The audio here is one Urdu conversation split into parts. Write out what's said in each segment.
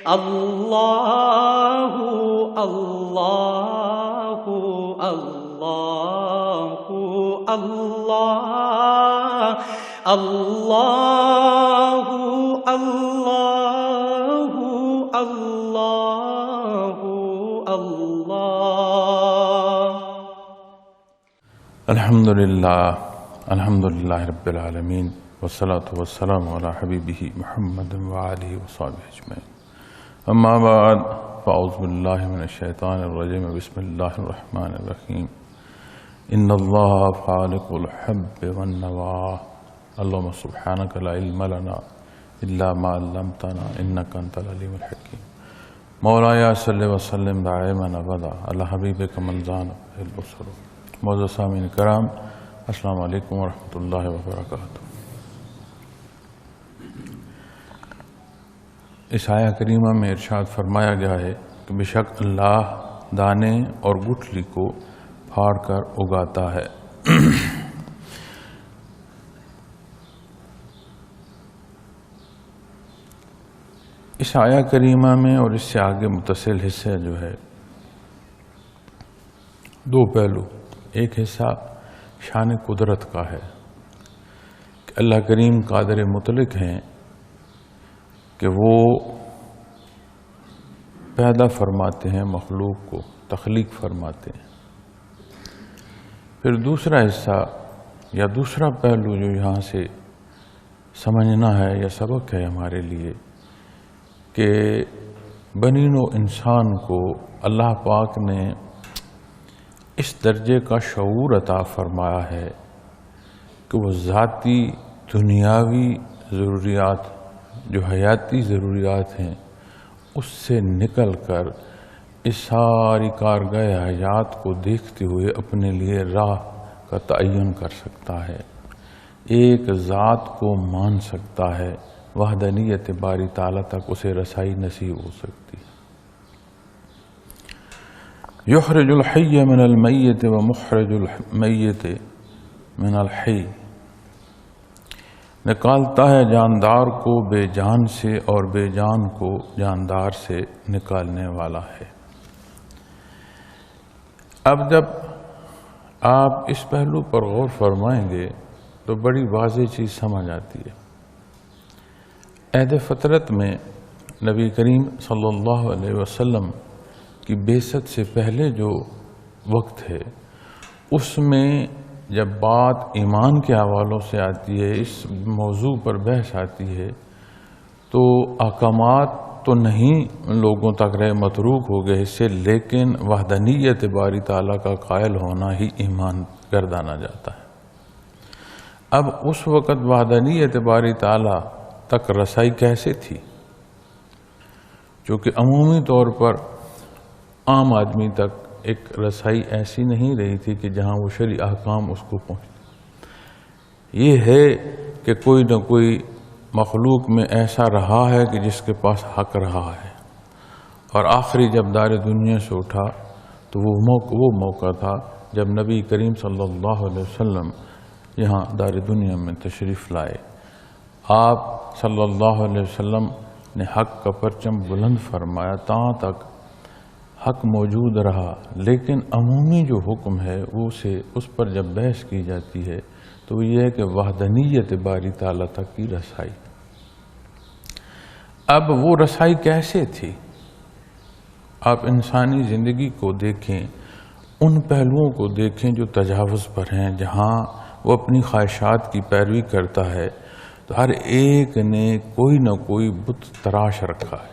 اللہ اللہ اللہ اللہ اللہ اللہ اللہ اللہ۔ الحمدللہ رب العالمین والصلاة والسلام علی حبیبہ محمد وآلہ وصحبہ اجمعین، اما بعد فاعوذ باللہ من الشیطان الرجیم، بسم اللہ الرحمن الرحیم۔ ان اللہ فالق الحب والنوى، اللہم سبحانک لا علم لنا الا ما علمتنا انک انت العلیم الحکیم۔ مولایا صلی وسلم دائما ابدا علی حبیبک من زان به البصر۔ معزز سامعین کرام، السلام علیکم ورحمۃ اللہ وبرکاتہ۔ اس آیہ کریمہ میں ارشاد فرمایا گیا ہے کہ بے شک اللہ دانے اور گٹھلی کو پھاڑ کر اگاتا ہے۔ اس آیہ کریمہ میں اور اس سے آگے متصل حصے جو ہے دو پہلو، ایک حصہ شان قدرت کا ہے کہ اللہ کریم قادر مطلق ہیں کہ وہ پیدا فرماتے ہیں، مخلوق کو تخلیق فرماتے ہیں۔ پھر دوسرا حصہ یا دوسرا پہلو جو یہاں سے سمجھنا ہے یا سبق ہے ہمارے لیے کہ بنی نوع انسان کو اللہ پاک نے اس درجے کا شعور عطا فرمایا ہے کہ وہ ذاتی دنیاوی ضروریات جو حیاتی ضروریات ہیں اس سے نکل کر اس ساری کارگاہ حیات کو دیکھتے ہوئے اپنے لیے راہ کا تعین کر سکتا ہے، ایک ذات کو مان سکتا ہے، وحدانیت باری تعالیٰ تک اسے رسائی نصیب ہو سکتی ہے۔ یخرج الحی من المیت ومخرج المیت من الحی، نکالتا ہے جاندار کو بے جان سے اور بے جان کو جاندار سے نکالنے والا ہے۔ اب جب آپ اس پہلو پر غور فرمائیں گے تو بڑی واضح چیز سمجھ آتی ہے۔ عہد فطرت میں نبی کریم صلی اللہ علیہ وسلم کی بعثت سے پہلے جو وقت ہے اس میں جب بات ایمان کے حوالوں سے آتی ہے، اس موضوع پر بحث آتی ہے تو احکامات تو نہیں لوگوں تک رہے، متروک ہو گئے اس سے، لیکن وحدانیت باری تعالیٰ کا قائل ہونا ہی ایمان گردانا جاتا ہے۔ اب اس وقت وحدانیت باری تعالیٰ تک رسائی کیسے تھی؟ چونکہ عمومی طور پر عام آدمی تک ایک رسائی ایسی نہیں رہی تھی کہ جہاں وہ شرعی احکام اس کو پہنچے۔ یہ ہے کہ کوئی نہ کوئی مخلوق میں ایسا رہا ہے کہ جس کے پاس حق رہا ہے، اور آخری جب دار دنیا سے اٹھا تو وہ موقع تھا جب نبی کریم صلی اللہ علیہ وسلم یہاں دار دنیا میں تشریف لائے۔ آپ صلی اللہ علیہ وسلم نے حق کا پرچم بلند فرمایا، تاں تک حق موجود رہا، لیکن عمومی جو حکم ہے اس پر جب بحث کی جاتی ہے تو یہ ہے کہ وحدانیت باری تعالیٰ تک کی رسائی۔ اب وہ رسائی کیسے تھی؟ آپ انسانی زندگی کو دیکھیں، ان پہلوؤں کو دیکھیں جو تجاوز پر ہیں، جہاں وہ اپنی خواہشات کی پیروی کرتا ہے تو ہر ایک نے کوئی نہ کوئی بت تراش رکھا ہے،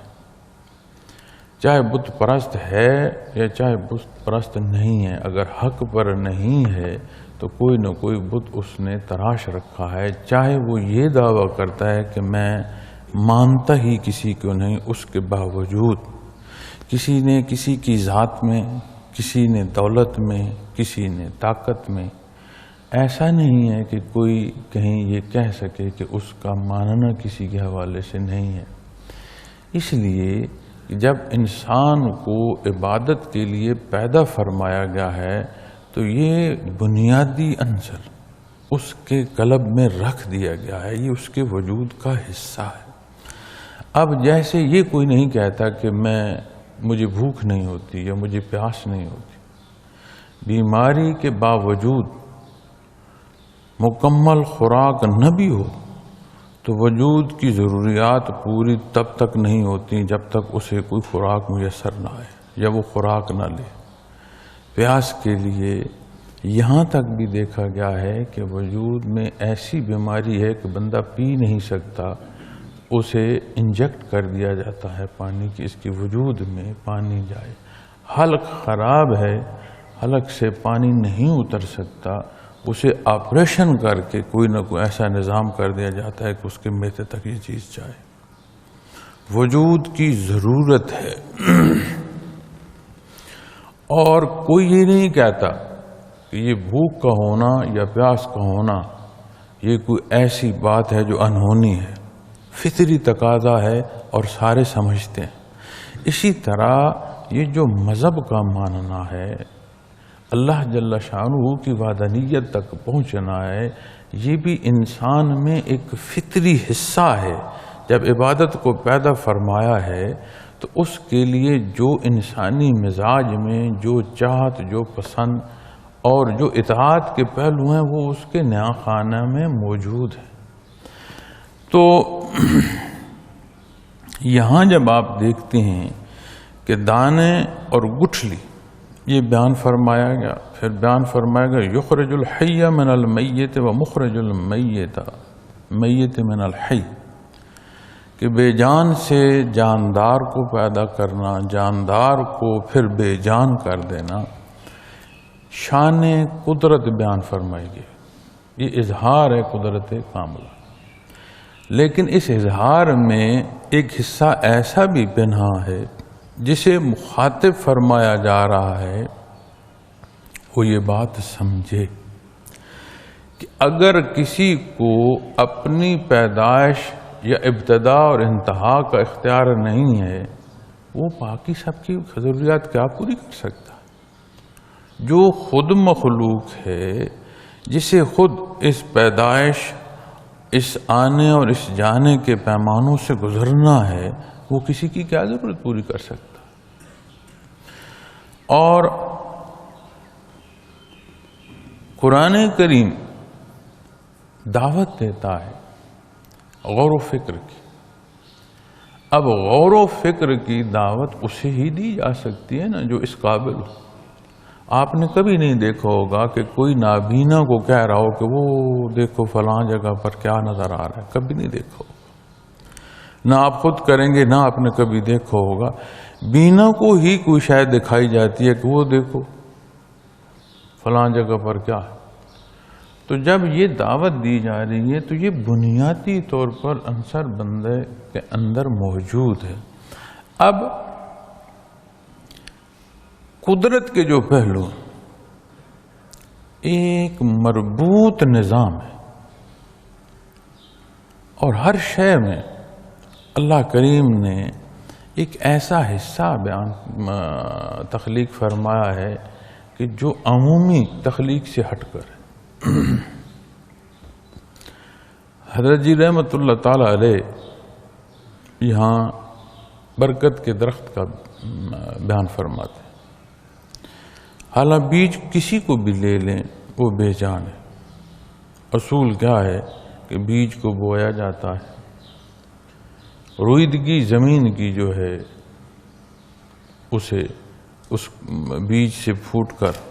چاہے بت پرست ہے یا چاہے بت پرست نہیں ہے، اگر حق پر نہیں ہے تو کوئی نہ کوئی بت اس نے تراش رکھا ہے، چاہے وہ یہ دعویٰ کرتا ہے کہ میں مانتا ہی کسی کو نہیں، اس کے باوجود کسی نے کسی کی ذات میں، کسی نے دولت میں، کسی نے طاقت میں، ایسا نہیں ہے کہ کوئی کہیں یہ کہہ سکے کہ اس کا ماننا کسی کے حوالے سے نہیں ہے۔ اس لیے جب انسان کو عبادت کے لیے پیدا فرمایا گیا ہے تو یہ بنیادی عنصر اس کے قلب میں رکھ دیا گیا ہے، یہ اس کے وجود کا حصہ ہے۔ اب جیسے یہ کوئی نہیں کہتا کہ مجھے بھوک نہیں ہوتی یا مجھے پیاس نہیں ہوتی، بیماری کے باوجود مکمل خوراک نہ بھی ہو تو وجود کی ضروریات پوری تب تک نہیں ہوتی جب تک اسے کوئی خوراک میسر نہ آئے یا وہ خوراک نہ لے۔ پیاس کے لیے یہاں تک بھی دیکھا گیا ہے کہ وجود میں ایسی بیماری ہے کہ بندہ پی نہیں سکتا، اسے انجیکٹ کر دیا جاتا ہے پانی کی، اس کی وجود میں پانی جائے۔ حلق خراب ہے، حلق سے پانی نہیں اتر سکتا، اسے آپریشن کر کے کوئی نہ کوئی ایسا نظام کر دیا جاتا ہے کہ اس کے معدے تک یہ چیز جائے۔ وجود کی ضرورت ہے، اور کوئی یہ نہیں کہتا کہ یہ بھوک کا ہونا یا پیاس کا ہونا یہ کوئی ایسی بات ہے جو انہونی ہے، فطری تقاضا ہے اور سارے سمجھتے ہیں۔ اسی طرح یہ جو مذہب کا ماننا ہے، اللہ جل شانہ کی وحدانیت تک پہنچنا ہے، یہ بھی انسان میں ایک فطری حصہ ہے۔ جب عبادت کو پیدا فرمایا ہے تو اس کے لیے جو انسانی مزاج میں جو چاہت، جو پسند اور جو اطاعت کے پہلو ہیں وہ اس کے نیا خانہ میں موجود ہیں۔ تو یہاں جب آپ دیکھتے ہیں کہ دانے اور گٹھلی یہ بیان فرمایا گیا، پھر بیان فرمایا گیا یخرج الحی من المیت و مخرج المیت من الحی، کہ بے جان سے جاندار کو پیدا کرنا، جاندار کو پھر بے جان کر دینا، شان قدرت بیان فرمائی گئی۔ یہ اظہار ہے قدرت کاملہ، لیکن اس اظہار میں ایک حصہ ایسا بھی پنہا ہے جسے مخاطب فرمایا جا رہا ہے وہ یہ بات سمجھے کہ اگر کسی کو اپنی پیدائش یا ابتدا اور انتہا کا اختیار نہیں ہے، وہ باقی سب کی ضروریات کیا پوری کر سکتا؟ جو خود مخلوق ہے، جسے خود اس پیدائش، اس آنے اور اس جانے کے پیمانوں سے گزرنا ہے، وہ کسی کی کیا ضرورت پوری کر سکتا؟ اور قرآن کریم دعوت دیتا ہے غور و فکر کی۔ اب غور و فکر کی دعوت اسے ہی دی جا سکتی ہے نا جو اس قابل ہو۔ آپ نے کبھی نہیں دیکھا ہوگا کہ کوئی نابینا کو کہہ رہا ہو کہ وہ دیکھو فلاں جگہ پر کیا نظر آ رہا ہے، کبھی نہیں دیکھا ہوگا۔ نہ آپ خود کریں گے، نہ آپ نے کبھی دیکھا ہوگا۔ بینا کو ہی کوئی شاید دکھائی جاتی ہے کہ وہ دیکھو فلاں جگہ پر کیا ہے۔ تو جب یہ دعوت دی جا رہی ہے تو یہ بنیادی طور پر عنصر بندے کے اندر موجود ہے۔ اب قدرت کے جو پہلو ایک مربوط نظام ہے، اور ہر شے میں اللہ کریم نے ایک ایسا حصہ تخلیق فرمایا ہے کہ جو عمومی تخلیق سے ہٹ کر ہے۔ حضرت جی رحمت اللہ تعالی علیہ یہاں برکت کے درخت کا بیان فرماتے ہیں۔ حالانکہ بیج کسی کو بھی لے لیں وہ بے جان ہے۔ اصول کیا ہے کہ بیج کو بویا جاتا ہے، رویدگی زمین کی جو ہے اسے اس بیج سے پھوٹ کر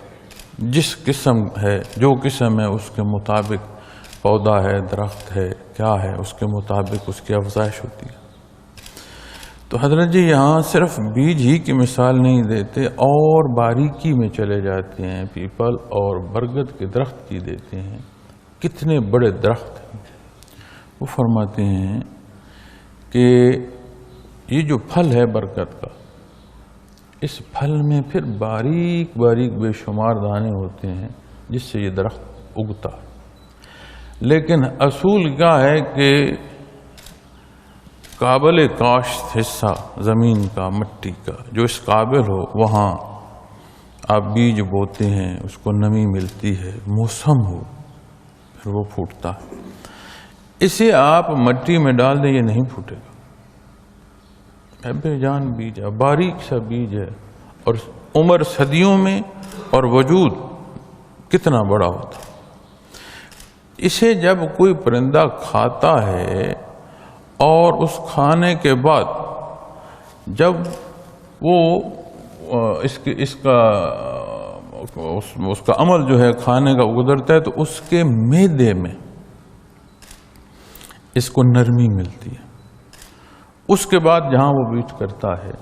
جس قسم ہے، جو قسم ہے اس کے مطابق پودا ہے، درخت ہے، کیا ہے، اس کے مطابق اس کی افزائش ہوتی ہے۔ تو حضرت جی یہاں صرف بیج ہی کی مثال نہیں دیتے اور باریکی میں چلے جاتے ہیں، پیپل اور برگد کے درخت کی دیتے ہیں۔ کتنے بڑے درخت ہیں۔ وہ فرماتے ہیں کہ یہ جو پھل ہے برکت کا، اس پھل میں پھر باریک باریک بے شمار دانے ہوتے ہیں جس سے یہ درخت اگتا ہے۔ لیکن اصول کیا ہے کہ قابل کاشت حصہ زمین کا، مٹی کا، جو اس قابل ہو وہاں آپ بیج بوتے ہیں، اس کو نمی ملتی ہے، موسم ہو پھر وہ پھوٹتا ہے۔ اسے آپ مٹی میں ڈال دیں یہ نہیں پھوٹے گا، بے جان بیج ہے، باریک سا بیج ہے، اور عمر صدیوں میں اور وجود کتنا بڑا ہوتا. اسے جب کوئی پرندہ کھاتا ہے اور اس کھانے کے بعد جب وہ اس کا عمل جو ہے کھانے کا گزرتا ہے تو اس کے معدے میں اس کو نرمی ملتی ہے. اس کے بعد جہاں وہ بیج کرتا ہے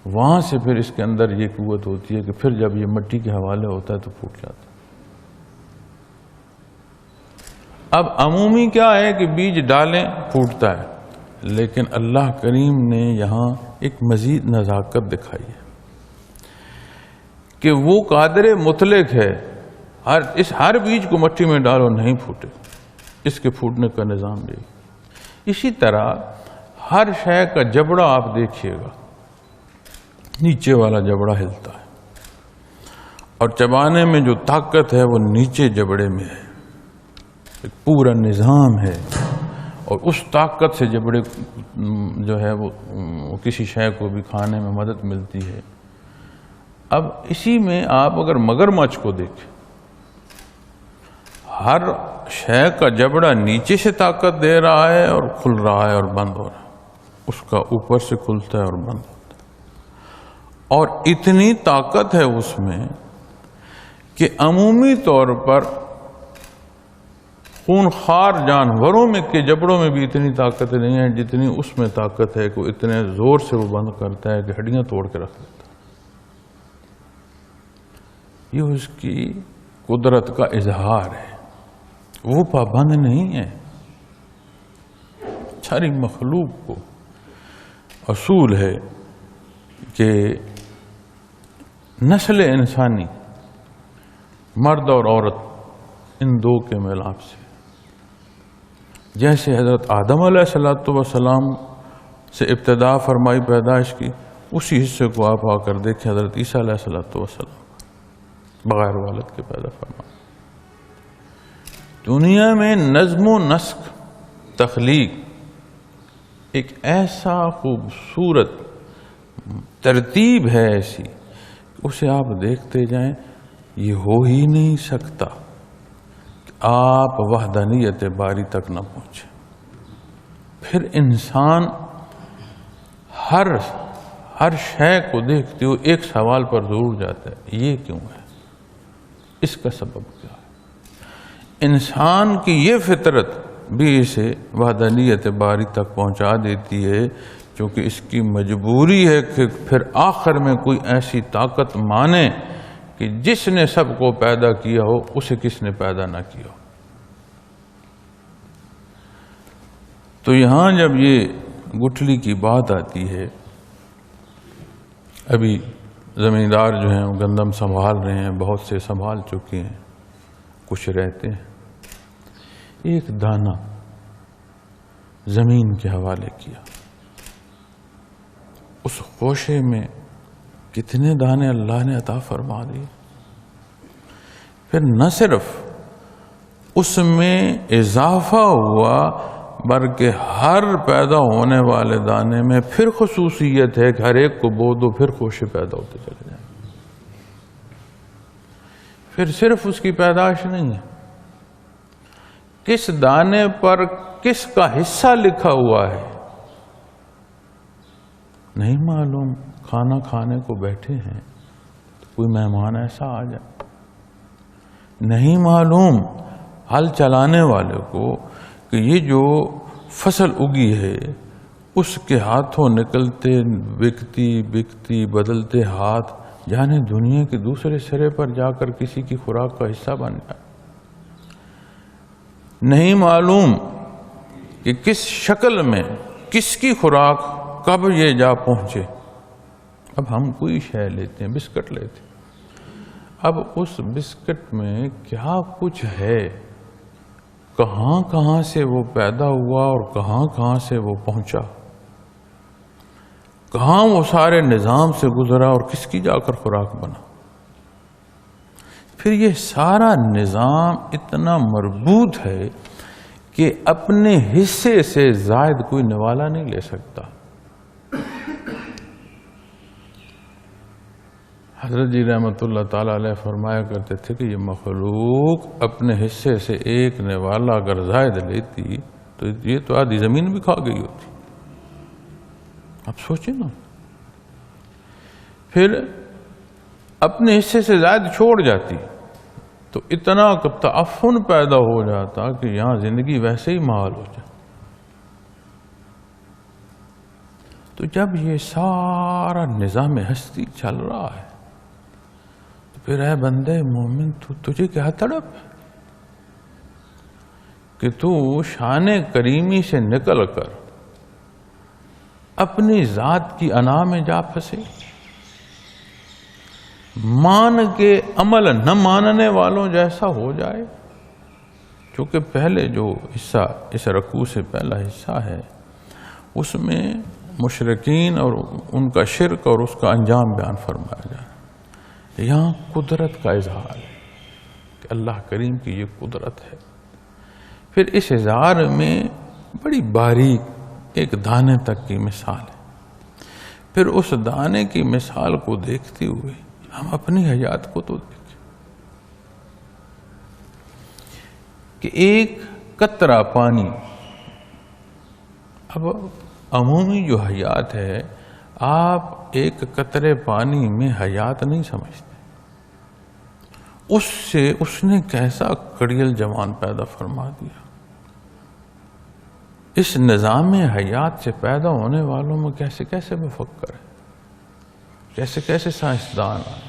وہاں سے پھر اس کے اندر یہ قوت ہوتی ہے کہ پھر جب یہ مٹی کے حوالے ہوتا ہے تو پھوٹ جاتا ہے. اب عمومی کیا ہے کہ بیج ڈالیں پھوٹتا ہے، لیکن اللہ کریم نے یہاں ایک مزید نزاکت دکھائی ہے کہ وہ قادر مطلق ہے، ہر بیج کو مٹی میں ڈالو نہیں پھوٹے، اس کے پھوٹنے کا نظام دے. اسی طرح ہر شے کا جبڑا آپ دیکھیے گا، نیچے والا جبڑا ہلتا ہے اور چبانے میں جو طاقت ہے وہ نیچے جبڑے میں ہے. ایک پورا نظام ہے اور اس طاقت سے جبڑے جو ہے وہ کسی شے کو بھی کھانے میں مدد ملتی ہے. اب اسی میں آپ اگر مگرمچھ کو دیکھیں، ہر شے کا جبڑا نیچے سے طاقت دے رہا ہے اور کھل رہا ہے اور بند ہو رہا ہے، اس کا اوپر سے کھلتا ہے اور بند ہوتا ہے. اور اتنی طاقت ہے اس میں کہ عمومی طور پر خونخوار جانوروں میں کے جبڑوں میں بھی اتنی طاقت نہیں ہے جتنی اس میں طاقت ہے کہ اتنے زور سے وہ بند کرتا ہے کہ ہڈیاں توڑ کے رکھ دیتا ہے. یہ اس کی قدرت کا اظہار ہے، وہ پابند نہیں ہے. ساری مخلوق کو اصول ہے کہ نسل انسانی مرد اور عورت ان دو کے ملاپ سے، جیسے حضرت آدم علیہ السلام سے ابتدا فرمائی پیدائش کی، اسی حصے کو آپ آ کر دیکھیں حضرت عیسیٰ علیہ السلام بغیر والد کے پیدا فرمائے. دنیا میں نظم و نسق تخلیق ایک ایسا خوبصورت ترتیب ہے ایسی، اسے آپ دیکھتے جائیں یہ ہو ہی نہیں سکتا کہ آپ وحدانیت باری تک نہ پہنچے. پھر انسان ہر شے کو دیکھتے ہوئے ایک سوال پر ضرور جاتا ہے، یہ کیوں ہے، اس کا سبب کیا ہے. انسان کی یہ فطرت بھی اسے وحدانیت باری تک پہنچا دیتی ہے، کیونکہ اس کی مجبوری ہے کہ پھر آخر میں کوئی ایسی طاقت مانے کہ جس نے سب کو پیدا کیا ہو اسے کس نے پیدا نہ کیا ہو. تو یہاں جب یہ گٹھلی کی بات آتی ہے، ابھی زمیندار جو ہیں وہ گندم سنبھال رہے ہیں، بہت سے سنبھال چکے ہیں، کچھ رہتے ہیں. ایک دانہ زمین کے حوالے کیا، اس خوشے میں کتنے دانے اللہ نے عطا فرما دیے. پھر نہ صرف اس میں اضافہ ہوا بلکہ ہر پیدا ہونے والے دانے میں پھر خصوصیت ہے کہ ہر ایک کو بو دو پھر خوشے پیدا ہوتے چلے جائیں. پھر صرف اس کی پیدائش نہیں ہے، کس دانے پر کس کا حصہ لکھا ہوا ہے نہیں معلوم. کھانا کھانے کو بیٹھے ہیں تو کوئی مہمان ایسا آ جائے، نہیں معلوم ہل چلانے والے کو کہ یہ جو فصل اگی ہے اس کے ہاتھوں نکلتے بکتی بدلتے ہاتھ جانے دنیا کے دوسرے سرے پر جا کر کسی کی خوراک کا حصہ بن جائے. نہیں معلوم کہ کس شکل میں کس کی خوراک کب یہ جا پہنچے. اب ہم کوئی شے لیتے ہیں، بسکٹ لیتے ہیں، اب اس بسکٹ میں کیا کچھ ہے، کہاں کہاں سے وہ پیدا ہوا اور کہاں کہاں سے وہ پہنچا، کہاں وہ سارے نظام سے گزرا اور کس کی جا کر خوراک بنا. پھر یہ سارا نظام اتنا مربوط ہے کہ اپنے حصے سے زائد کوئی نوالا نہیں لے سکتا. حضرت جی رحمۃ اللہ تعالیٰ علیہ فرمایا کرتے تھے کہ یہ مخلوق اپنے حصے سے ایک نوالا اگر زائد لیتی تو یہ تو آدھی زمین بھی کھا گئی ہوتی. اب سوچیں نا، پھر اپنے حصے سے زائد چھوڑ جاتی تو اتنا تعفن پیدا ہو جاتا کہ یہاں زندگی ویسے ہی محال ہو جائے. تو جب یہ سارا نظام ہستی چل رہا ہے تو پھر اے بندے مومن تجھے کیا تڑپ ہے کہ تو شان کریمی سے نکل کر اپنی ذات کی انا میں جا پھنسے. مان کے عمل نہ ماننے والوں جیسا ہو جائے. چونکہ پہلے جو حصہ اس رکوع سے پہلا حصہ ہے اس میں مشرکین اور ان کا شرک اور اس کا انجام بیان فرمایا جا رہا ہے. یہاں قدرت کا اظہار ہے کہ اللہ کریم کی یہ قدرت ہے. پھر اس اظہار میں بڑی باریک ایک دانے تک کی مثال ہے. پھر اس دانے کی مثال کو دیکھتے ہوئے ہم اپنی حیات کو تو دیکھیں کہ ایک قطرہ پانی، اب عمومی جو حیات ہے آپ ایک قطرے پانی میں حیات نہیں سمجھتے، اس نے کیسا کڑیل جوان پیدا فرما دیا. اس نظام حیات سے پیدا ہونے والوں میں کیسے کیسے مفکر ہے، کیسے کیسے سائنسدان آئے،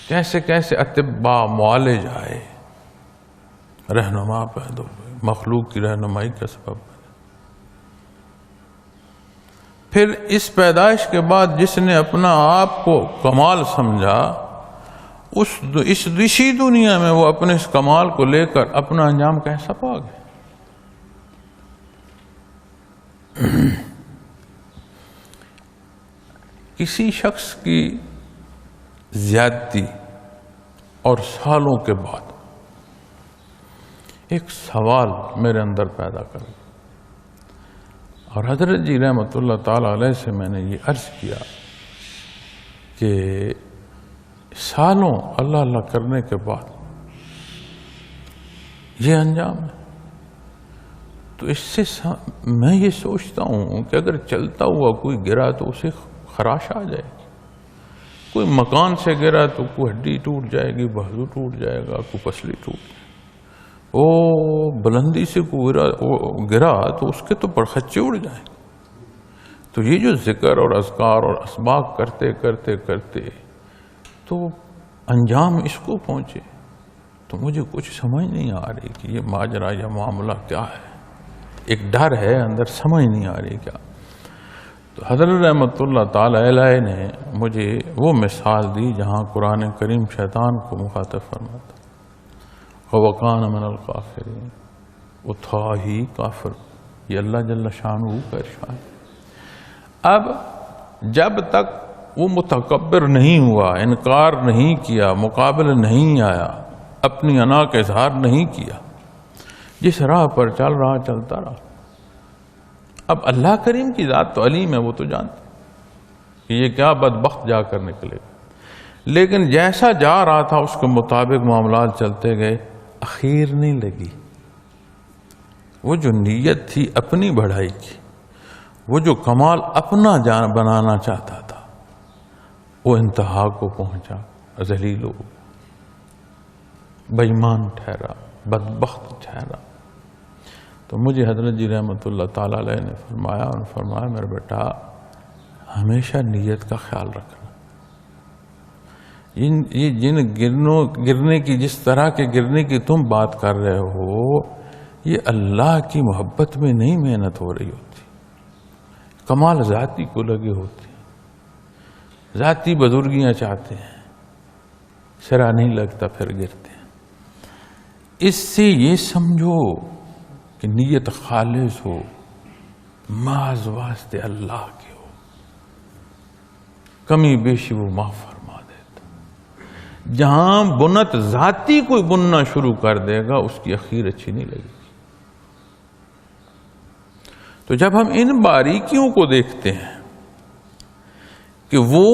کیسے کیسے اطباء معالج آئے، رہنما پیدا ہوئے، مخلوق کی رہنمائی کا سبب بنے. پھر اس پیدائش کے بعد جس نے اپنا آپ کو کمال سمجھا اسی دنیا میں وہ اپنے اس کمال کو لے کر اپنا انجام کیسا پا گئے. کسی شخص کی زیادتی اور سالوں کے بعد ایک سوال میرے اندر پیدا کر گیا، اور حضرت جی رحمۃ اللہ تعالی علیہ سے میں نے یہ عرض کیا کہ سالوں اللہ اللہ کرنے کے بعد یہ انجام ہے. تو اس سے میں یہ سوچتا ہوں کہ اگر چلتا ہوا کوئی گرا تو اسے خراش آ جائے گی، کوئی مکان سے گرا تو کوئی ہڈی ٹوٹ جائے گی، بازو ٹوٹ جائے گا، کوئی پسلی ٹوٹ جائے گی، بلندی سے کوئی گرا تو اس کے تو پرخچے اڑ جائیں گے. تو یہ جو ذکر اور اذکار اور اسباق کرتے کرتے کرتے تو انجام اس کو پہنچے، تو مجھے کچھ سمجھ نہیں آ رہی کہ یہ ماجرا یا معاملہ کیا ہے. ایک ڈر ہے اندر، سمجھ نہیں آ رہی کیا. تو حضرت رحمۃ اللہ تعالی علیہ نے مجھے وہ مثال دی جہاں قرآن کریم شیطان کو مخاطب فرماتا، وَوَقَانَ مِنَ الْقَافِرِينَ، وہ تھا ہی کافر. یہ اللہ جل شانہ کا ارشاد. اب جب تک وہ متکبر نہیں ہوا، انکار نہیں کیا، مقابل نہیں آیا، اپنی انا کا اظہار نہیں کیا، جس راہ پر چل رہا چلتا رہا. اب اللہ کریم کی ذات تو علیم ہے، وہ تو جانتے کہ یہ کیا بدبخت جا کر نکلے گا. لیکن جیسا جا رہا تھا اس کے مطابق معاملات چلتے گئے. اخیر نہیں لگی. وہ جو نیت تھی اپنی بڑھائی کی، وہ جو کمال اپنا جان بنانا چاہتا تھا، وہ انتہا کو پہنچا، ذلیل ہو گیا، بے ایمان ٹھہرا، بدبخت ٹھہرا. تو مجھے حضرت جی رحمۃ اللہ تعالی علیہ نے فرمایا میرے بیٹا ہمیشہ نیت کا خیال رکھنا. یہ جن گرنے کی، جس طرح کے گرنے کی تم بات کر رہے ہو، یہ اللہ کی محبت میں نہیں محنت ہو رہی ہوتی، کمال ذاتی کو لگے ہوتے ہیں، ذاتی بزرگیاں چاہتے ہیں، سرا نہیں لگتا پھر گرتے ہیں. اس سے یہ سمجھو کہ نیت خالص ہو، محض واسطے اللہ کے ہو، کمی بیشی وہ معاف فرما دیتا. جہاں بنت ذاتی کوئی بننا شروع کر دے گا اس کی اخیر اچھی نہیں لگے گی. تو جب ہم ان باریکیوں کو دیکھتے ہیں کہ وہ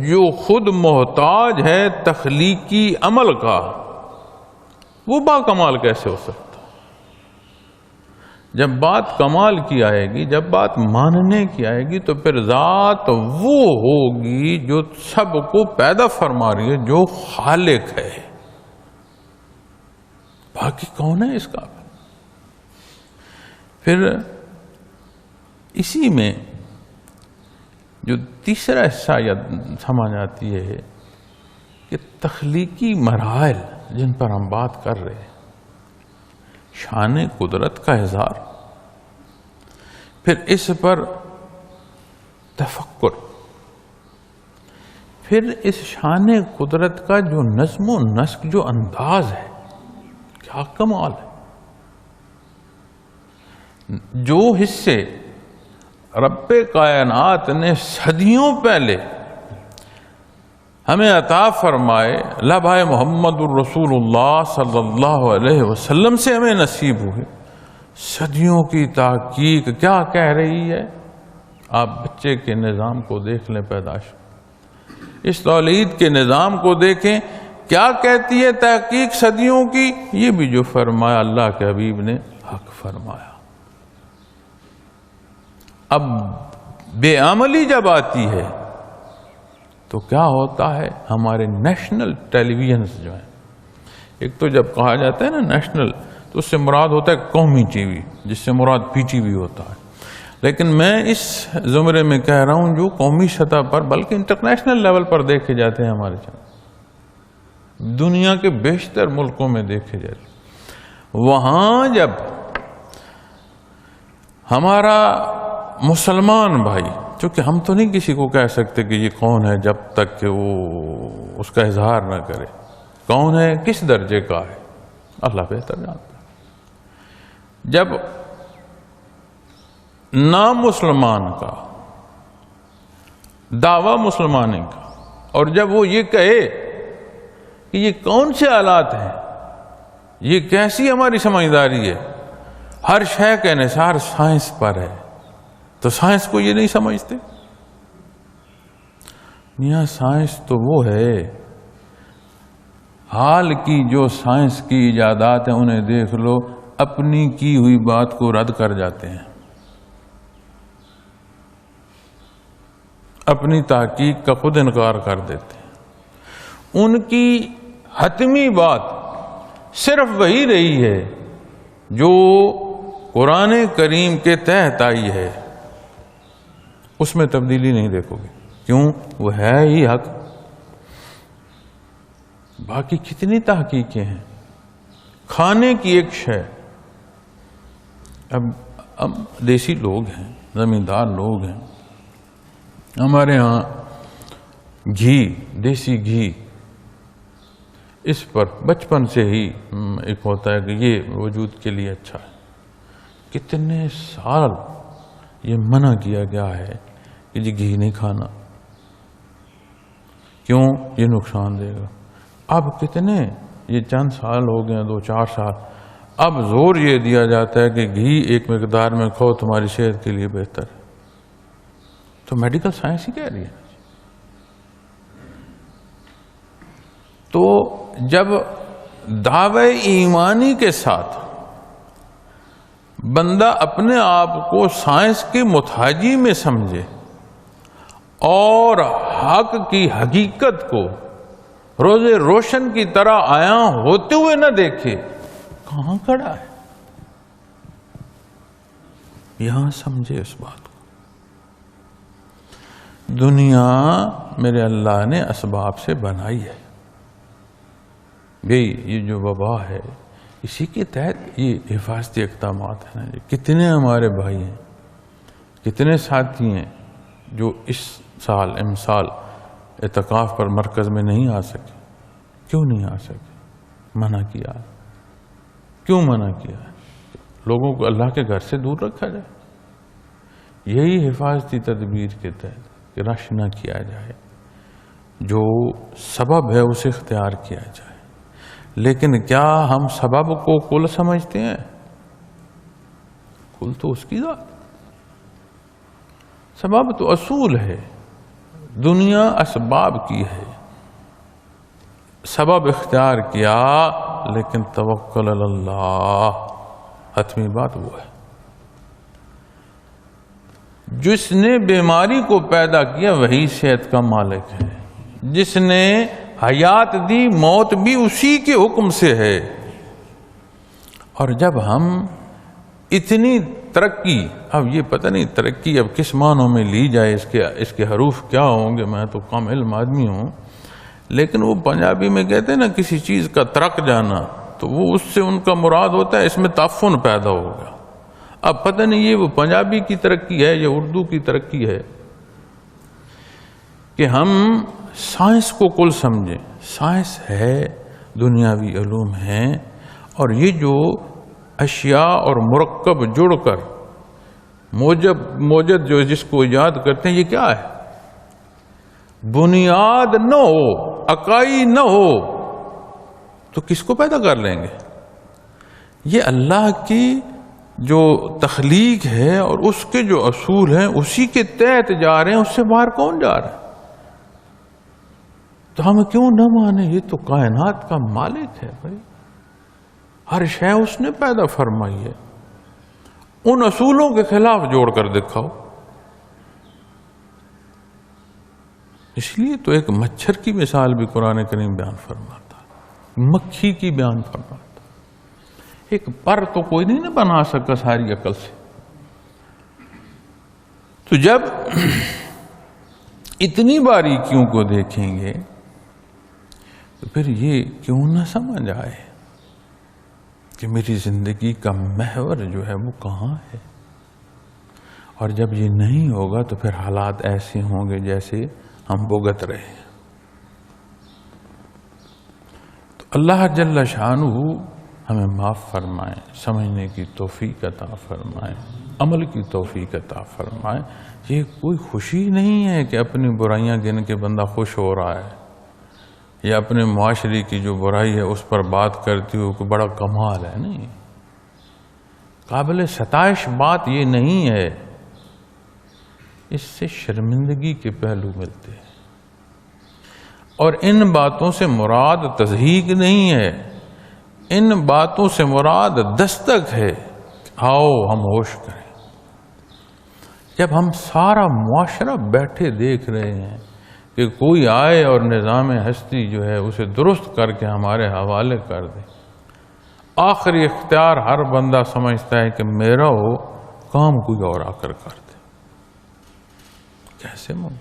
جو خود محتاج ہے تخلیقی عمل کا، وہ باکمال کیسے ہو سکتا؟ جب بات کمال کی آئے گی، جب بات ماننے کی آئے گی، تو پھر ذات وہ ہوگی جو سب کو پیدا فرما رہی ہے، جو خالق ہے۔ باقی کون ہے اس کا؟ پھر اسی میں جو تیسرا حصہ سمجھ آتی ہے کہ تخلیقی مراحل جن پر ہم بات کر رہے ہیں، شان قدرت کا اظہار، پھر اس پر تفکر، پھر اس شان قدرت کا جو نظم و نسق، جو انداز ہے، کیا کمال ہے۔ جو حصے رب کائنات نے صدیوں پہلے ہمیں عطا فرمائے، لبھائے محمد الرسول اللہ صلی اللہ علیہ وسلم سے ہمیں نصیب ہوئے، صدیوں کی تحقیق کیا کہہ رہی ہے؟ آپ بچے کے نظام کو دیکھ لیں، پیدائش، اس تولید کے نظام کو دیکھیں، کیا کہتی ہے تحقیق صدیوں کی؟ یہ بھی جو فرمایا اللہ کے حبیب نے حق فرمایا۔ اب بے عملی جب آتی ہے تو کیا ہوتا ہے؟ ہمارے نیشنل ٹیلی ویژنز جو ہیں، ایک تو جب کہا جاتا ہے نا نیشنل، تو اس سے مراد ہوتا ہے قومی ٹی وی، جس سے مراد پی ٹی وی ہوتا ہے، لیکن میں اس زمرے میں کہہ رہا ہوں جو قومی سطح پر بلکہ انٹرنیشنل لیول پر دیکھے جاتے ہیں ہمارے چینل، دنیا کے بیشتر ملکوں میں دیکھے جاتے ہیں، وہاں جب ہمارا مسلمان بھائی، چونکہ ہم تو نہیں کسی کو کہہ سکتے کہ یہ کون ہے جب تک کہ وہ اس کا اظہار نہ کرے، کون ہے، کس درجے کا ہے، اللہ بہتر جانتا ہے۔ جب نام مسلمان کا، دعویٰ مسلمانی کا، اور جب وہ یہ کہے کہ یہ کون سے آلات ہیں، یہ کیسی ہماری سمجھداری ہے، ہر شے کا انحصار سائنس پر ہے، تو سائنس کو یہ نہیں سمجھتے؟ میاں سائنس تو وہ ہے، حال کی جو سائنس کی ایجادات ہیں انہیں دیکھ لو، اپنی کی ہوئی بات کو رد کر جاتے ہیں، اپنی تحقیق کا خود انکار کر دیتے ہیں۔ ان کی حتمی بات صرف وہی رہی ہے جو قرآن کریم کے تحت آئی ہے، اس میں تبدیلی نہیں دیکھو گے، کیوں؟ وہ ہے ہی حق۔ باقی کتنی تحقیقیں ہیں، کھانے کی ایک شے، اب دیسی لوگ ہیں، زمیندار لوگ ہیں، ہمارے ہاں گھی، دیسی گھی، اس پر بچپن سے ہی ایک ہوتا ہے کہ یہ وجود کے لیے اچھا ہے، کتنے سال یہ منع کیا گیا ہے کہ جی گھی نہیں کھانا، کیوں؟ یہ نقصان دے گا۔ اب کتنے، یہ چند سال ہو گئے، 2-4 سال، اب زور یہ دیا جاتا ہے کہ گھی ایک مقدار میں کھاؤ، تمہاری صحت کے لیے بہتر ہے، تو میڈیکل سائنس ہی کہہ رہی ہے۔ تو جب دعوی ایمانی کے ساتھ بندہ اپنے آپ کو سائنس کے متحاجی میں سمجھے اور حق کی حقیقت کو روز روشن کی طرح عیاں ہوتے ہوئے نہ دیکھے، کہاں کھڑا ہے؟ یہاں سمجھے اس بات کو۔ دنیا میرے اللہ نے اسباب سے بنائی ہے، یہ جو وبا ہے اسی کے تحت یہ حفاظتی اقدامات ہیں۔ کتنے ہمارے بھائی ہیں، کتنے ساتھی ہیں جو اس سال امسال اعتکاف پر مرکز میں نہیں آ سکے۔ کیوں نہیں آ سکے؟ منع کیا۔ کیوں منع کیا؟ لوگوں کو اللہ کے گھر سے دور رکھا جائے، یہی حفاظتی تدبیر کے تحت کہ رش نہ کیا جائے، جو سبب ہے اسے اختیار کیا جائے۔ لیکن کیا ہم سبب کو کل سمجھتے ہیں؟ کل تو اس کی ذات، سبب تو اصول ہے دنیا اسباب کی ہے، سبب اختیار کیا، لیکن توکل علی اللہ حتمی بات وہ ہے۔ جس نے بیماری کو پیدا کیا وہی صحت کا مالک ہے، جس نے حیات دی موت بھی اسی کے حکم سے ہے۔ اور جب ہم اتنی ترقی، اب یہ پتہ نہیں ترقی اب کس معنوں میں لی جائے، اس کے حروف کیا ہوں گے، میں تو کم علم آدمی ہوں، لیکن وہ پنجابی میں کہتے ہیں نا کسی چیز کا ترک جانا، تو وہ اس سے ان کا مراد ہوتا ہے اس میں تعفن پیدا ہوگا۔ اب پتہ نہیں یہ وہ پنجابی کی ترقی ہے یا اردو کی ترقی ہے کہ ہم سائنس کو کل سمجھیں۔ سائنس ہے، دنیاوی علوم ہیں، اور یہ جو اشیاء اور مرکب جڑ کر موجد جو جس کو ایجاد کرتے ہیں، یہ کیا ہے؟ بنیاد نہ ہو، اکائی نہ ہو تو کس کو پیدا کر لیں گے؟ یہ اللہ کی جو تخلیق ہے اور اس کے جو اصول ہیں اسی کے تحت جا رہے ہیں، اس سے باہر کون جا رہا ہے؟ تو ہم کیوں نہ مانیں؟ یہ تو کائنات کا مالک ہے بھائی، ہر شے اس نے پیدا فرمائی ہے، ان اصولوں کے خلاف جوڑ کر دکھاؤ۔ اس لیے تو ایک مچھر کی مثال بھی قرآن کریم بیان فرماتا ہے، مکھی کی بیان فرماتا ہے۔ ایک پر تو کوئی نہیں نہ بنا سکا ساری عقل سے۔ تو جب اتنی باریکیوں کو دیکھیں گے تو پھر یہ کیوں نہ سمجھ آئے کہ میری زندگی کا محور جو ہے وہ کہاں ہے؟ اور جب یہ نہیں ہوگا تو پھر حالات ایسے ہوں گے جیسے ہم بھگت رہے ہیں۔ تو اللہ جل شانہ ہمیں معاف فرمائے، سمجھنے کی توفیق عطا فرمائے، عمل کی توفیق عطا فرمائے۔ یہ کوئی خوشی نہیں ہے کہ اپنی برائیاں گن کے بندہ خوش ہو رہا ہے، یا اپنے معاشرے کی جو برائی ہے اس پر بات کرتی ہو کہ بڑا کمال ہے۔ نہیں، قابل ستائش بات یہ نہیں ہے، اس سے شرمندگی کے پہلو ملتے ہیں۔ اور ان باتوں سے مراد تضحیق نہیں ہے، ان باتوں سے مراد دستک ہے۔ آؤ ہم ہوش کریں۔ جب ہم سارا معاشرہ بیٹھے دیکھ رہے ہیں کہ کوئی آئے اور نظام ہستی جو ہے اسے درست کر کے ہمارے حوالے کر دے، آخری اختیار ہر بندہ سمجھتا ہے کہ میرا ہو، کام کوئی اور آ کر دے۔ کیسے ممکن؟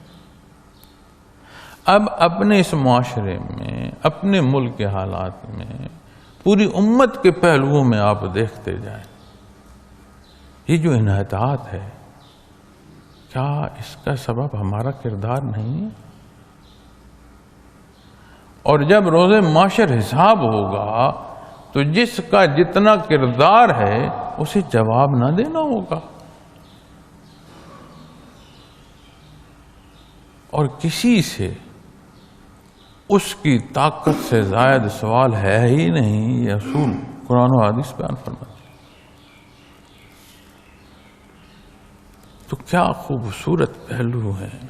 اب اپنے اس معاشرے میں، اپنے ملک کے حالات میں، پوری امت کے پہلوؤں میں آپ دیکھتے جائیں، یہ جو انحطاط ہے، کیا اس کا سبب ہمارا کردار نہیں ہے؟ اور جب روز معاشر حساب ہوگا تو جس کا جتنا کردار ہے اسے جواب نہ دینا ہوگا۔ اور کسی سے اس کی طاقت سے زائد سوال ہے ہی نہیں، یہ اصول قرآن و حدیث بیان فرماتے ہیں۔ تو کیا خوبصورت پہلو ہیں،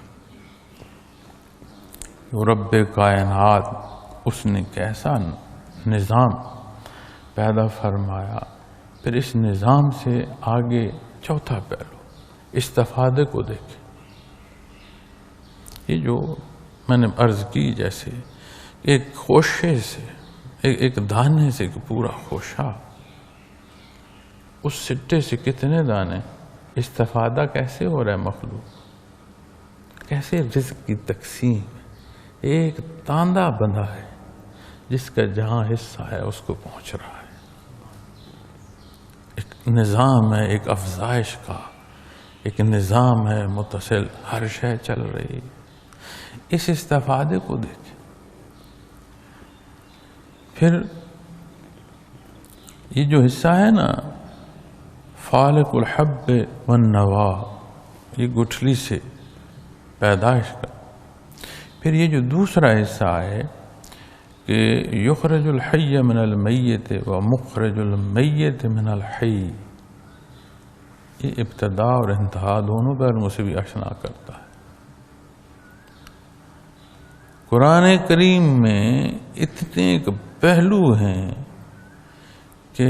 رب کائنات اس نے کیسا نظام پیدا فرمایا۔ پھر اس نظام سے آگے چوتھا پہلو استفادے کو دیکھیں۔ یہ جو میں نے عرض کی، جیسے ایک خوشے سے، ایک دانے سے پورا خوشہ، اس سٹے سے کتنے دانے، استفادہ کیسے ہو رہا ہے مخلوق، کیسے رزق کی تقسیم، ایک تاندہ بندھا ہے جس کا جہاں حصہ ہے اس کو پہنچ رہا ہے۔ ایک نظام ہے، ایک افزائش کا ایک نظام ہے متصل، ہر شے چل رہی ہے۔ اس استفادے کو دیکھیں۔ پھر یہ جو حصہ ہے نا، فالق الحب والنوا، یہ گٹھلی سے پیدائش کا۔ پھر یہ جو دوسرا حصہ ہے کہ یخرج الحی من المیت ومخرج المیت من الحی، یہ ابتدا اور انتہا دونوں پہلوؤں سے بھی آشنا کرتا ہے۔ قرآن کریم میں اتنے ایک پہلو ہیں کہ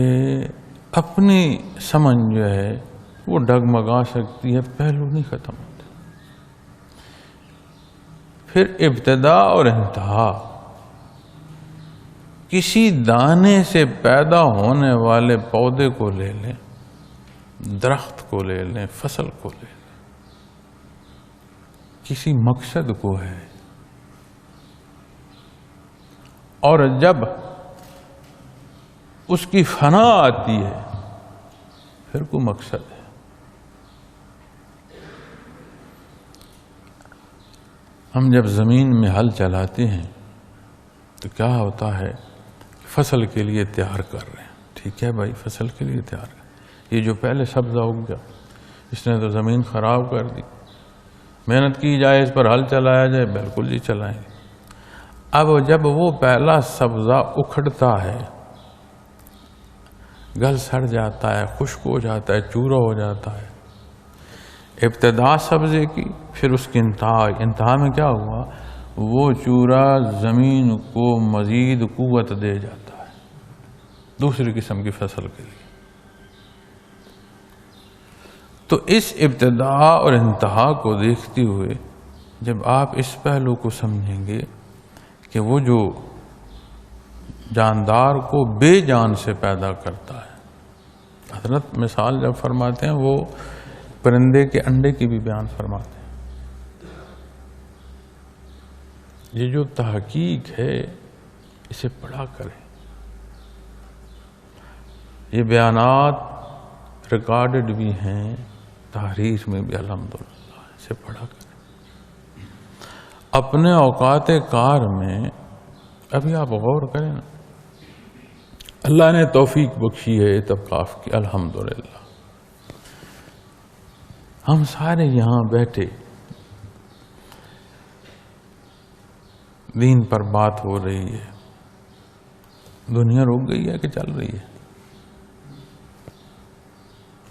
اپنی سمجھ جو ہے وہ ڈگمگا سکتی ہے، پہلو نہیں ختم ہوتے۔ پھر ابتدا اور انتہا، کسی دانے سے پیدا ہونے والے پودے کو لے لیں، درخت کو لے لیں، فصل کو لے لیں، کسی مقصد کو ہے، اور جب اس کی فنا آتی ہے پھر کوئی مقصد ہے۔ ہم جب زمین میں ہل چلاتے ہیں تو کیا ہوتا ہے، فصل کے لیے تیار کر رہے ہیں، ٹھیک ہے بھائی، فصل کے لیے تیار کر، یہ جو پہلے سبزہ اگ گیا اس نے تو زمین خراب کر دی، محنت کی جائے، اس پر ہل چلایا جائے، بالکل جی چلائیں گے۔ اب جب وہ پہلا سبزہ اکھڑتا ہے، گل سڑ جاتا ہے، خشک ہو جاتا ہے، چورا ہو جاتا ہے، ابتدا سبزے کی، پھر اس کی انتہا میں کیا ہوا، وہ چورا زمین کو مزید قوت دے جاتا ہے دوسری قسم کی فصل کے لیے۔ تو اس ابتدا اور انتہا کو دیکھتے ہوئے جب آپ اس پہلو کو سمجھیں گے کہ وہ جو جاندار کو بے جان سے پیدا کرتا ہے، حضرت مثال جب فرماتے ہیں وہ پرندے کے انڈے کی بھی بیان فرماتے ہیں۔ یہ جو تحقیق ہے اسے پڑھا کریں، یہ بیانات ریکارڈڈ بھی ہیں، تحریر میں بھی الحمدللہ، اسے پڑھا کریں۔ اپنے اوقات کار میں ابھی آپ غور کریں نا، اللہ نے توفیق بخشی ہے اعتکاف کی، الحمدللہ۔ ہم سارے یہاں بیٹھے، دین پر بات ہو رہی ہے، دنیا رک گئی ہے کہ چل رہی ہے؟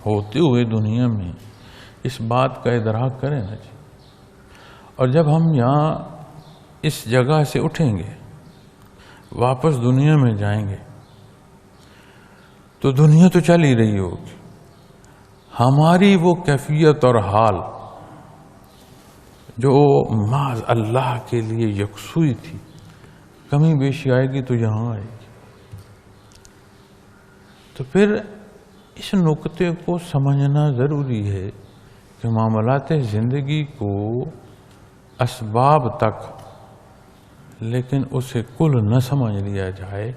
ہوتے ہوئے دنیا میں اس بات کا ادراک کریں نا جی۔ اور جب ہم یہاں اس جگہ سے اٹھیں گے، واپس دنیا میں جائیں گے، تو دنیا تو چل ہی رہی ہوگی، ہماری وہ کیفیت اور حال جو محض اللہ کے لیے یکسوئی تھی، کمی بیشی آئے گی تو یہاں آئے گی۔ تو پھر اس نقطے کو سمجھنا ضروری ہے کہ معاملات زندگی کو اسباب تک، لیکن اسے کل نہ سمجھ لیا جائے،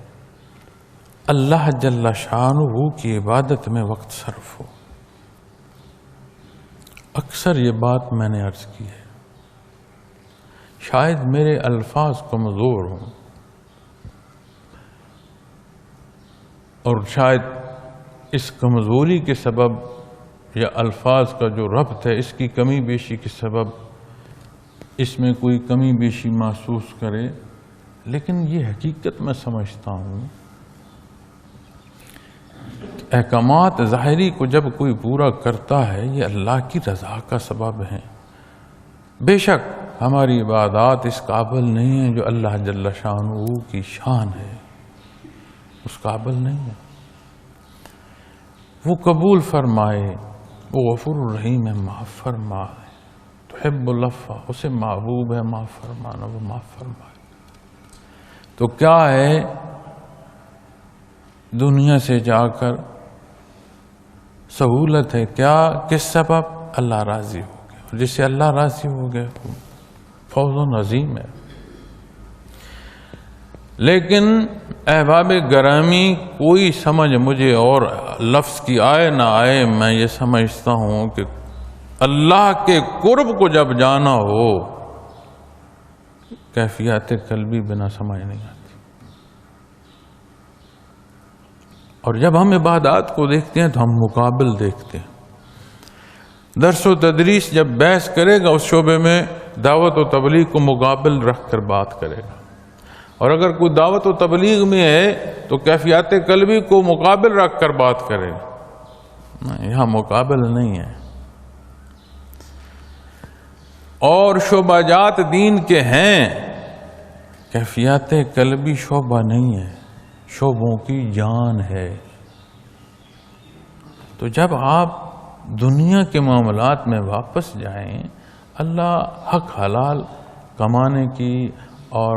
اللہ جل شانہ کی عبادت میں وقت صرف ہو۔ اکثر یہ بات میں نے عرض کی ہے، شاید میرے الفاظ کمزور ہوں، اور شاید اس کمزوری کے سبب یا الفاظ کا جو ربط ہے اس کی کمی بیشی کے سبب اس میں کوئی کمی بیشی محسوس کرے، لیکن یہ حقیقت میں سمجھتا ہوں کہ احکامات ظاہری کو جب کوئی پورا کرتا ہے یہ اللہ کی رضا کا سبب ہے۔ بے شک ہماری عبادات اس قابل نہیں ہیں جو اللہ جل شانہ کی شان ہے، اس قابل نہیں ہے۔ وہ قبول فرمائے، وہ غفور الرحیم ہے، معاف فرمائے، تحب العفو، اسے محبوب ہے معاف فرمانا، وہ معاف فرمائے۔ تو کیا ہے، دنیا سے جا کر سہولت ہے، کیا کس سبب؟ اللہ راضی ہو گیا، اور جس سے اللہ راضی ہو گیا فوز عظیم ہے۔ لیکن احباب گرامی، کوئی سمجھ مجھے اور لفظ کی آئے نہ آئے، میں یہ سمجھتا ہوں کہ اللہ کے قرب کو جب جانا ہو، کیفیات قلبی بنا سمجھ نہیں آتی۔ اور جب ہم عبادات کو دیکھتے ہیں تو ہم مقابل دیکھتے ہیں۔ درس و تدریس جب بحث کرے گا اس شعبے میں دعوت و تبلیغ کو مقابل رکھ کر بات کرے گا، اور اگر کوئی دعوت و تبلیغ میں ہے تو کیفیات قلبی کو مقابل رکھ کر بات کرے گا، یہاں مقابل نہیں ہے۔ اور شعبہ جات دین کے ہیں، کیفیات قلبی شعبہ نہیں ہے، شعبوں کی جان ہے۔ تو جب آپ دنیا کے معاملات میں واپس جائیں، اللہ حق حلال کمانے کی اور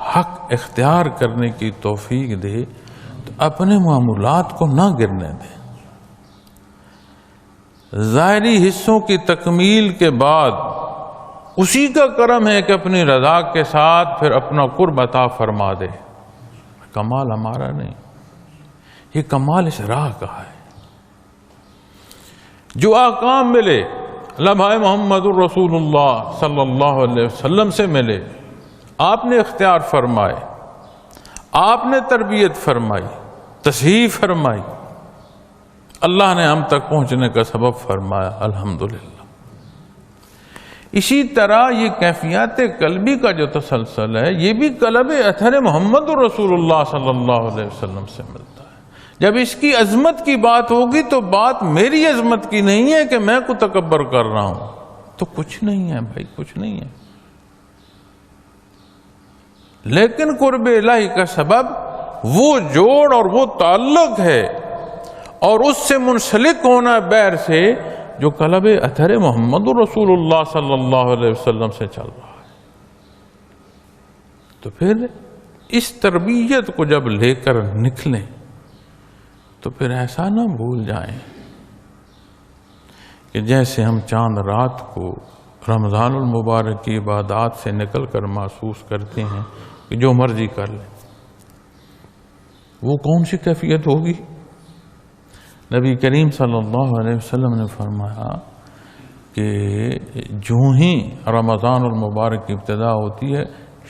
حق اختیار کرنے کی توفیق دے تو اپنے معاملات کو نہ گرنے دیں۔ ظاہری حصوں کی تکمیل کے بعد اسی کا کرم ہے کہ اپنی رضا کے ساتھ پھر اپنا قرب عطا فرما دے۔ کمال ہمارا نہیں، یہ کمال اس راہ کا ہے۔ جو احکام ملے لمحہ محمد الرسول اللہ صلی اللہ علیہ وسلم سے ملے، آپ نے اختیار فرمائے، آپ نے تربیت فرمائی، تصحیح فرمائی، اللہ نے ہم تک پہنچنے کا سبب فرمایا، الحمدللہ۔ اسی طرح یہ کیفیات قلبی کا جو تسلسل ہے، یہ بھی قلب اثر محمد الرسول اللہ صلی اللہ علیہ وسلم سے ملتا ہے۔ جب اس کی عظمت کی بات ہوگی تو بات میری عظمت کی نہیں ہے کہ میں کو تکبر کر رہا ہوں، تو کچھ نہیں ہے بھائی، کچھ نہیں ہے۔ لیکن قرب الہی کا سبب وہ جوڑ اور وہ تعلق ہے اور اس سے منسلک ہونا بیر سے جو قلب اثر محمد رسول اللہ صلی اللہ علیہ وسلم سے چل رہا ہے۔ تو پھر اس تربیت کو جب لے کر نکلیں تو پھر ایسا نہ بھول جائیں کہ جیسے ہم چاند رات کو رمضان المبارک کی عبادات سے نکل کر محسوس کرتے ہیں کہ جو مرضی کر لیں، وہ کون سی کیفیت ہوگی؟ نبی کریم صلی اللہ علیہ وسلم نے فرمایا کہ جو ہی رمضان المبارک کی ابتدا ہوتی ہے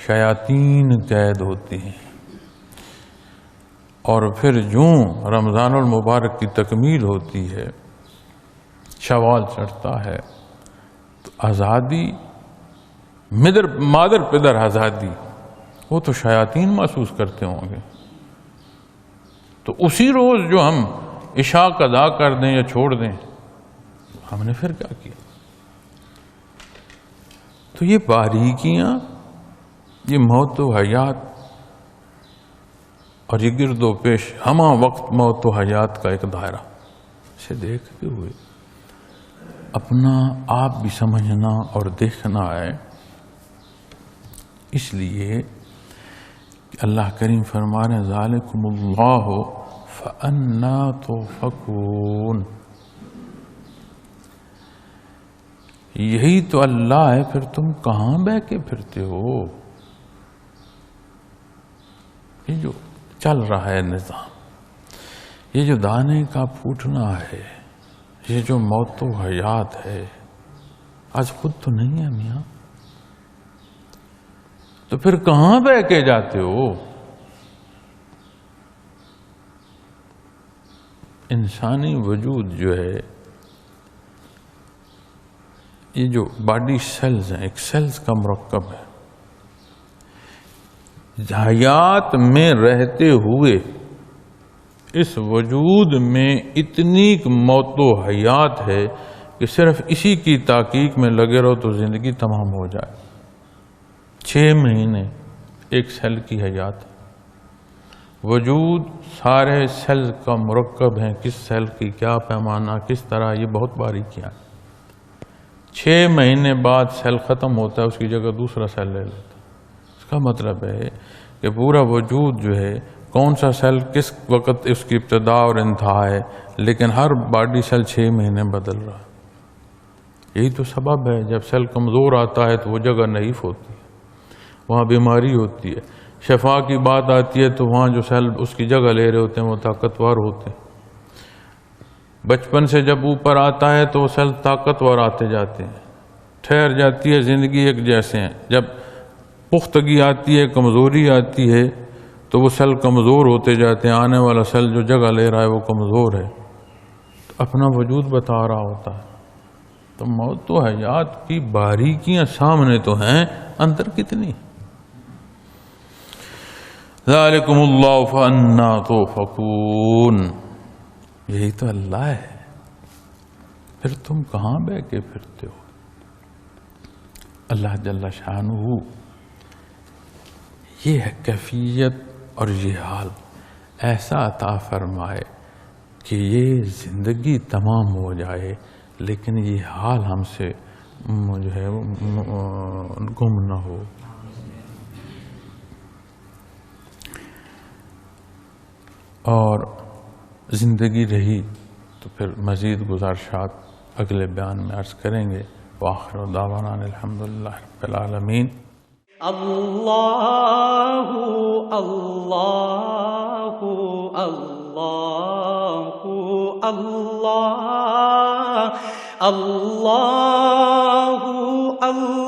شیاطین قید ہوتی ہیں، اور پھر جو رمضان المبارک کی تکمیل ہوتی ہے، شوال چڑھتا ہے تو آزادی، مادر پدر آزادی، وہ تو شیاطین محسوس کرتے ہوں گے۔ تو اسی روز جو ہم عشاء قضا کر دیں یا چھوڑ دیں، ہم نے پھر کیا کیا؟ تو یہ باریکیاں، یہ موت و حیات اور یہ گرد و پیش ہمہ وقت موت و حیات کا ایک دائرہ، اسے دیکھتے ہوئے اپنا آپ بھی سمجھنا اور دیکھنا ہے۔ اس لیے اللہ کریم فرما رہے ہیں ذالکم اللہ فَأَنَّا تُؤْفَكُونَ، یہی تو اللہ ہے، پھر تم کہاں بہ کے پھرتے ہو؟ یہ جو چل رہا ہے نظام، یہ جو دانے کا پھوٹنا ہے، یہ جو موت و حیات ہے، آج خود تو نہیں ہے میاں، تو پھر کہاں بہ کے جاتے ہو؟ انسانی وجود جو ہے، یہ جو باڈی سیلز ہیں، ایک سیلز کا مرکب ہے، حیات میں رہتے ہوئے اس وجود میں اتنی موت و حیات ہے کہ صرف اسی کی تحقیق میں لگے رہو تو زندگی تمام ہو جائے۔ 6 مہینے ایک سیل کی حیات، وجود سارے سیل کا مرکب ہیں، کس سیل کی کیا پیمانہ، کس طرح، یہ بہت باریکیاں ہیں۔ 6 مہینے بعد سیل ختم ہوتا ہے، اس کی جگہ دوسرا سیل لے لیتا ہے۔ اس کا مطلب ہے کہ پورا وجود جو ہے، کون سا سیل کس وقت اس کی ابتدا اور انتہا ہے، لیکن ہر باڈی سیل 6 مہینے بدل رہا ہے۔ یہی تو سبب ہے، جب سیل کمزور آتا ہے تو وہ جگہ نحیف ہوتی ہے، وہاں بیماری ہوتی ہے۔ شفا کی بات آتی ہے تو وہاں جو سیل اس کی جگہ لے رہے ہوتے ہیں وہ طاقتور ہوتے ہیں۔ بچپن سے جب اوپر آتا ہے تو وہ سیل طاقتور آتے جاتے ہیں، ٹھہر جاتی ہے زندگی ایک جیسے ہیں۔ جب پختگی آتی ہے، کمزوری آتی ہے تو وہ سیل کمزور ہوتے جاتے ہیں، آنے والا سیل جو جگہ لے رہا ہے وہ کمزور ہے، تو اپنا وجود بتا رہا ہوتا ہے۔ تو موت و حیات کی باریکیاں سامنے تو ہیں، اندر کتنی؟ ذالکم اللہ فأنا تؤفکون، یہی تو اللہ ہے، پھر تم کہاں بہ کے پھرتے ہو؟ اللہ جل شانہ یہ کیفیت اور یہ حال ایسا عطا فرمائے کہ یہ زندگی تمام ہو جائے لیکن یہ حال ہم سے جو ہے گم نہ ہو. اور زندگی رہی تو پھر مزید گزارشات اگلے بیان میں عرض کریں گے. وآخر دعوانا الحمدللہ رب العالمین. اللہ اللہ اللہ اللہ اللہ اللہ